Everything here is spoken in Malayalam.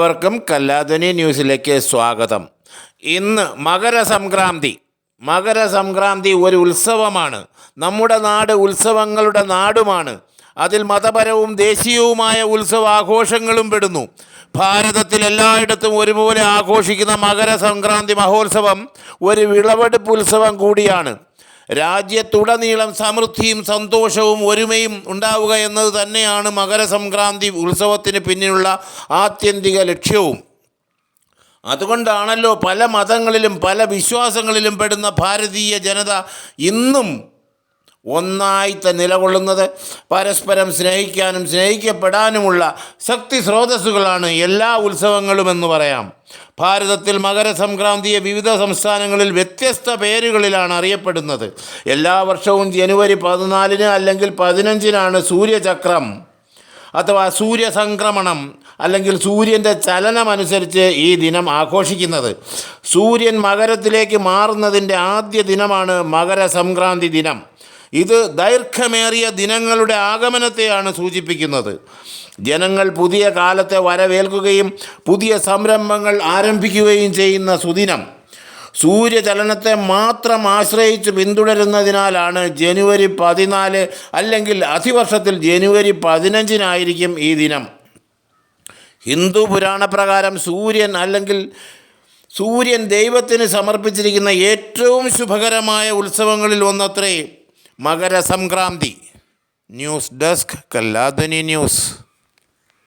എല്ലാവർക്കും കല്ലാധ്വനി ന്യൂസിലേക്ക് സ്വാഗതം. ഇന്ന് മകരസംക്രാന്തി ഒരു ഉത്സവമാണ്. നമ്മുടെ നാട് ഉത്സവങ്ങളുടെ നാടുമാണ്. അതിൽ മതപരവും ദേശീയവുമായ ഉത്സവാഘോഷങ്ങളും പെടുന്നു. ഭാരതത്തിൽ എല്ലായിടത്തും ഒരുപോലെ ആഘോഷിക്കുന്ന മകരസംക്രാന്തി മഹോത്സവം ഒരു വിളവെടുപ്പ് ഉത്സവം കൂടിയാണ്. രാജ്യത്തുടനീളം സമൃദ്ധിയും സന്തോഷവും ഒരുമയും ഉണ്ടാവുക എന്നത് തന്നെയാണ് മകരസംക്രാന്തി ഉത്സവത്തിന് പിന്നിലുള്ള ആത്യന്തിക ലക്ഷ്യവും. അതുകൊണ്ടാണല്ലോ പല മതങ്ങളിലും പല വിശ്വാസങ്ങളിലും പെടുന്ന ഭാരതീയ ജനത ഇന്നും ഒന്നായിട്ട് നിലകൊള്ളുന്നത്. പരസ്പരം സ്നേഹിക്കാനും സ്നേഹിക്കപ്പെടാനുമുള്ള ശക്തി സ്രോതസ്സുകളാണ് എല്ലാ ഉത്സവങ്ങളുമെന്ന് പറയാം. ഭാരതത്തിൽ മകരസംക്രാന്തിയെ വിവിധ സംസ്ഥാനങ്ങളിൽ വ്യത്യസ്ത പേരുകളിലാണ് അറിയപ്പെടുന്നത്. എല്ലാ വർഷവും ജനുവരി 14 അല്ലെങ്കിൽ 15 സൂര്യചക്രം അഥവാ സൂര്യസംക്രമണം അല്ലെങ്കിൽ സൂര്യൻ്റെ ചലനമനുസരിച്ച് ഈ ദിനം ആഘോഷിക്കുന്നത്. സൂര്യൻ മകരത്തിലേക്ക് മാറുന്നതിൻ്റെ ആദ്യ ദിനമാണ് മകരസംക്രാന്തി ദിനം. ഇത് ദൈർഘ്യമേറിയ ദിനങ്ങളുടെ ആഗമനത്തെയാണ് സൂചിപ്പിക്കുന്നത്. ജനങ്ങൾ പുതിയ കാലത്തെ വരവേൽക്കുകയും പുതിയ സംരംഭങ്ങൾ ആരംഭിക്കുകയും ചെയ്യുന്ന സുദിനം. സൂര്യചലനത്തെ മാത്രം ആശ്രയിച്ച് പിന്തുടരുന്നതിനാലാണ് ജനുവരി 14 അല്ലെങ്കിൽ അതിവർഷത്തിൽ ജനുവരി 15 ഈ ദിനം. ഹിന്ദു പുരാണപ്രകാരം സൂര്യൻ ദൈവത്തിന് സമർപ്പിച്ചിരിക്കുന്ന ഏറ്റവും ശുഭകരമായ ഉത്സവങ്ങളിൽ ഒന്നത്രേ Makarasankranti. News desk Kalladhwani news.